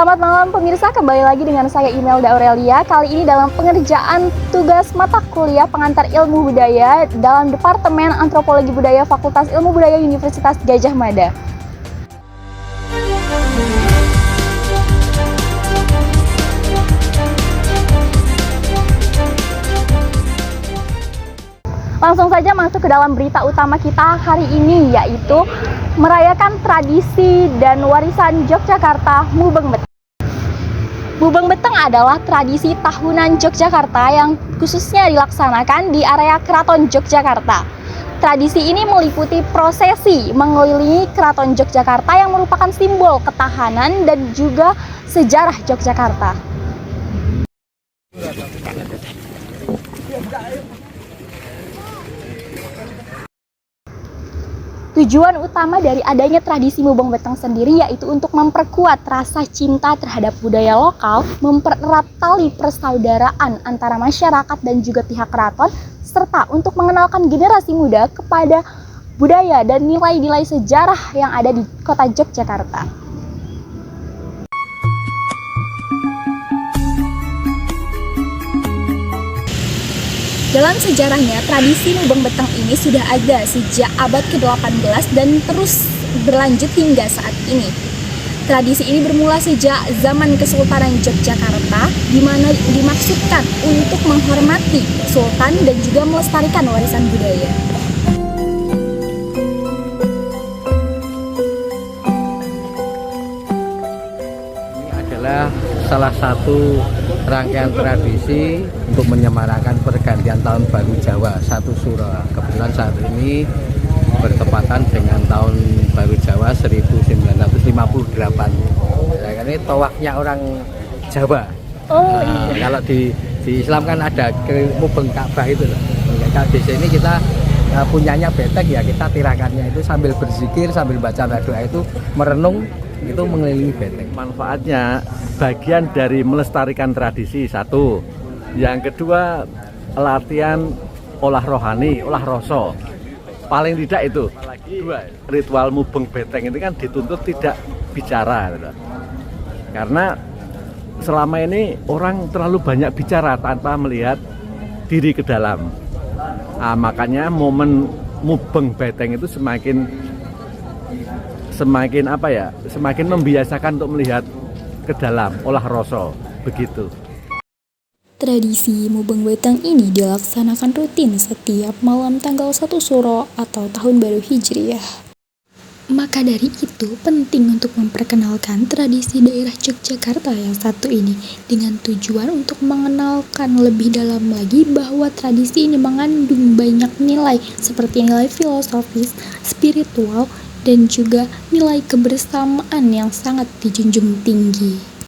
Selamat malam pemirsa, kembali lagi dengan saya Imelda Aurelia. Kali ini dalam pengerjaan tugas mata kuliah pengantar ilmu budaya dalam Departemen Antropologi Budaya Fakultas Ilmu Budaya Universitas Gadjah Mada. Langsung saja masuk ke dalam berita utama kita hari ini, yaitu merayakan tradisi dan warisan Yogyakarta Mubeng Beteng. Mubeng Beteng adalah tradisi tahunan Yogyakarta yang khususnya dilaksanakan di area Keraton Yogyakarta. Tradisi ini meliputi prosesi mengelilingi Keraton Yogyakarta yang merupakan simbol ketahanan dan juga sejarah Yogyakarta. Tujuan utama dari adanya tradisi Mubeng Beteng sendiri yaitu untuk memperkuat rasa cinta terhadap budaya lokal, mempererat tali persaudaraan antara masyarakat dan juga pihak keraton, serta untuk mengenalkan generasi muda kepada budaya dan nilai-nilai sejarah yang ada di kota Yogyakarta. Dalam sejarahnya, tradisi Mubeng Beteng ini sudah ada sejak abad ke-18 dan terus berlanjut hingga saat ini. Tradisi ini bermula sejak zaman Kesultanan Yogyakarta, di mana dimaksudkan untuk menghormati sultan dan juga melestarikan warisan budaya. Ini adalah salah satu rangkaian tradisi untuk menyemarakan pergantian tahun baru Jawa, 1 Suro. Kebetulan saat ini bertepatan dengan tahun baru Jawa 1958. Ya, ini tawafnya orang Jawa. Kalau di Islam kan ada Mubeng Ka'bah itu loh. Kalau di sini kita punyanya beteng, ya kita tirakannya itu sambil berzikir, sambil baca doa itu merenung, itu mengelilingi beteng. Manfaatnya bagian dari melestarikan tradisi, satu. Yang kedua, latihan olah rohani, olah rasa. Paling tidak itu. Dua, ritual Mubeng Beteng itu kan dituntut tidak bicara gitu. Karena selama ini orang terlalu banyak bicara tanpa melihat diri ke dalam. Makanya momen Mubeng Beteng itu semakin membiasakan untuk melihat ke dalam, olah rasa, begitu. Tradisi Mubeng Beteng ini dilaksanakan rutin setiap malam tanggal 1 Suro atau Tahun Baru Hijriah. Maka dari itu penting untuk memperkenalkan tradisi daerah Yogyakarta yang satu ini dengan tujuan untuk mengenalkan lebih dalam lagi bahwa tradisi ini mengandung banyak nilai seperti nilai filosofis, spiritual, dan juga nilai kebersamaan yang sangat dijunjung tinggi.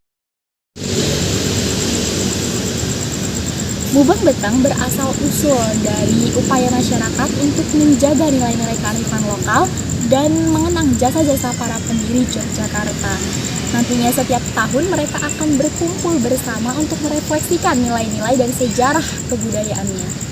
Mubeng Beteng berasal usul dari upaya masyarakat untuk menjaga nilai-nilai kearifan lokal dan mengenang jasa-jasa para pendiri Yogyakarta. Nantinya setiap tahun mereka akan berkumpul bersama untuk merefleksikan nilai-nilai dan sejarah kebudayaannya.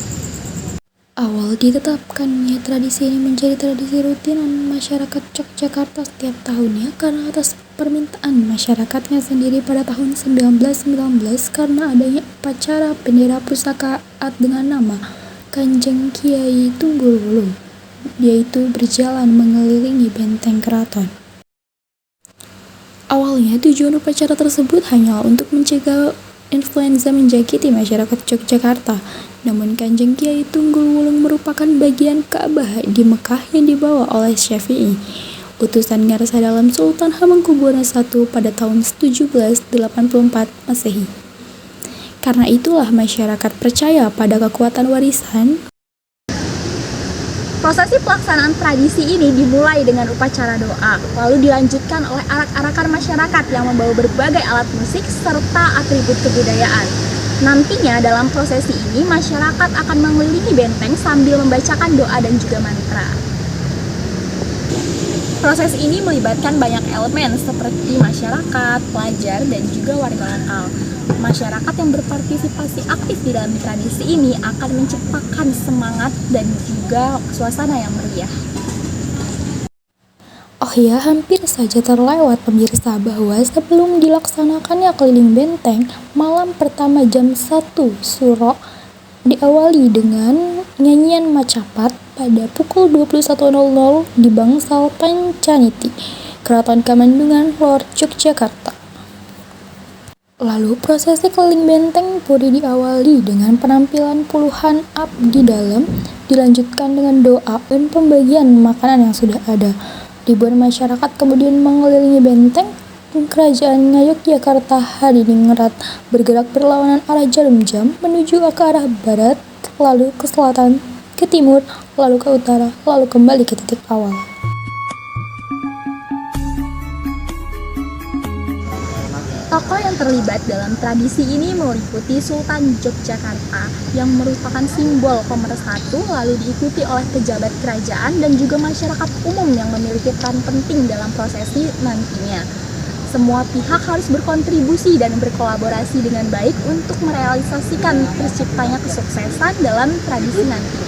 Awal ditetapkannya tradisi ini menjadi tradisi rutinan masyarakat Yogyakarta setiap tahunnya karena atas permintaan masyarakatnya sendiri pada tahun 1919 karena adanya upacara bendera pusaka dengan nama Kanjeng Kiai Tunggul Wulung, yaitu berjalan mengelilingi benteng keraton. Awalnya tujuan upacara tersebut hanyalah untuk mencegah influenza menjangkiti masyarakat Yogyakarta. Namun Kanjeng Kiai Tunggul Wulung merupakan bagian Ka'bah di Mekah yang dibawa oleh Syafi'i, utusan Ngarsa dalam Sultan Hamengkubuwono I pada tahun 1784 Masehi. Karena itulah masyarakat percaya pada kekuatan warisan. Prosesi pelaksanaan tradisi ini dimulai dengan upacara doa, lalu dilanjutkan oleh arak-arakan masyarakat yang membawa berbagai alat musik serta atribut kebudayaan. Nantinya dalam prosesi ini masyarakat akan mengelilingi benteng sambil membacakan doa dan juga mantra. Proses ini melibatkan banyak elemen seperti masyarakat, pelajar, dan juga warga lokal. Masyarakat yang berpartisipasi aktif di dalam tradisi ini akan menciptakan semangat dan juga suasana yang meriah. Oh ya, hampir saja terlewat pemirsa bahwa sebelum dilaksanakannya keliling benteng, malam pertama jam 1 Suro diawali dengan nyanyian macapat pada pukul 21.00 di Bangsal Pancaniti, Keraton Kamandungan, Lor Yogyakarta. Lalu prosesi keliling benteng puri diawali dengan penampilan puluhan abdi dalam, dilanjutkan dengan doa dan pembagian makanan yang sudah ada. Ribuan masyarakat kemudian mengelilingi benteng Kerajaan Ngayogyakarta Hadiningrat, bergerak berlawanan arah jarum jam menuju ke arah barat, lalu ke selatan, ke timur, lalu ke utara, lalu kembali ke titik awal. Tokoh yang terlibat dalam tradisi ini meliputi Sultan Yogyakarta yang merupakan simbol pemersatu, lalu diikuti oleh pejabat kerajaan dan juga masyarakat umum yang memiliki peran penting dalam prosesi nantinya. Semua pihak harus berkontribusi dan berkolaborasi dengan baik untuk merealisasikan terciptanya kesuksesan dalam tradisi nantinya.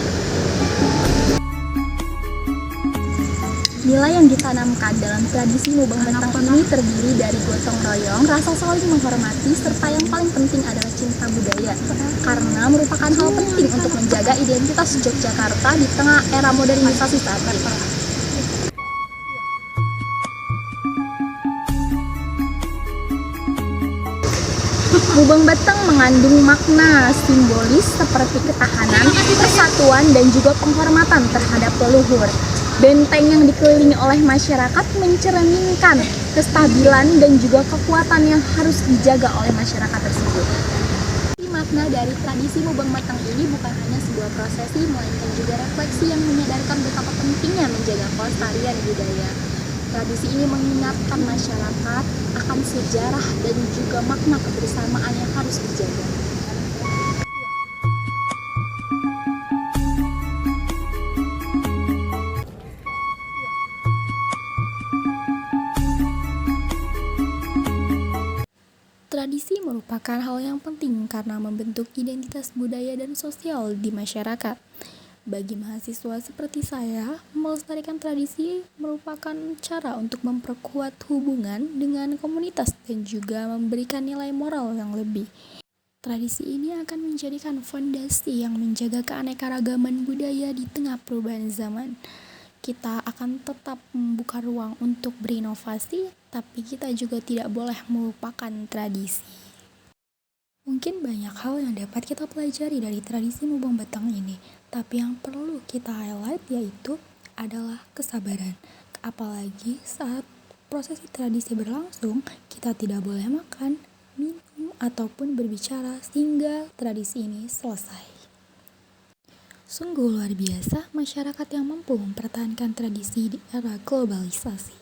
Nilai yang ditanamkan dalam tradisi Mubeng Beteng ini terdiri dari gotong royong, rasa saling menghormati, serta yang paling penting adalah cinta budaya, karena merupakan hal penting untuk menjaga identitas Yogyakarta di tengah era modernisasi saat ini. Mubeng Beteng mengandung makna simbolis seperti ketahanan, persatuan, dan juga penghormatan terhadap leluhur. Benteng yang dikelilingi oleh masyarakat mencerminkan kestabilan dan juga kekuatan yang harus dijaga oleh masyarakat tersebut. Makna dari tradisi Mubeng Beteng ini bukan hanya sebuah prosesi, melainkan juga refleksi yang menyadarkan betapa pentingnya menjaga kelestarian budaya. Tradisi ini mengingatkan masyarakat akan sejarah dan juga makna kebersamaan yang harus dijaga. Tradisi merupakan hal yang penting karena membentuk identitas budaya dan sosial di masyarakat. Bagi mahasiswa seperti saya, melestarikan tradisi merupakan cara untuk memperkuat hubungan dengan komunitas dan juga memberikan nilai moral yang lebih. Tradisi ini akan menjadikan fondasi yang menjaga keanekaragaman budaya di tengah perubahan zaman. Kita akan tetap membuka ruang untuk berinovasi, tapi kita juga tidak boleh melupakan tradisi. Mungkin banyak hal yang dapat kita pelajari dari tradisi Mubeng Beteng ini, tapi yang perlu kita highlight yaitu adalah kesabaran. Apalagi saat prosesi tradisi berlangsung, kita tidak boleh makan, minum, ataupun berbicara sehingga tradisi ini selesai. Sungguh luar biasa masyarakat yang mampu mempertahankan tradisi di era globalisasi.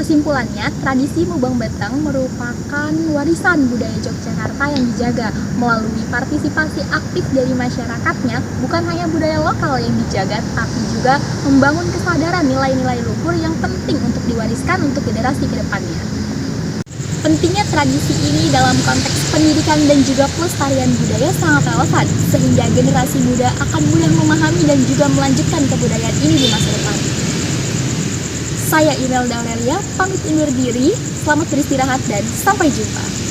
Kesimpulannya, tradisi Mubeng Beteng merupakan warisan budaya Yogyakarta yang dijaga melalui partisipasi aktif dari masyarakatnya. Bukan hanya budaya lokal yang dijaga, tapi juga membangun kesadaran nilai-nilai luhur yang penting untuk diwariskan untuk generasi ke depannya. Pentingnya tradisi ini dalam konteks pendidikan dan juga pelestarian budaya sangat relevan, sehingga generasi muda akan mudah memahami dan juga melanjutkan kebudayaan ini di masa depan. Saya Imelda Aurelia, pamit undur diri, selamat beristirahat dan sampai jumpa.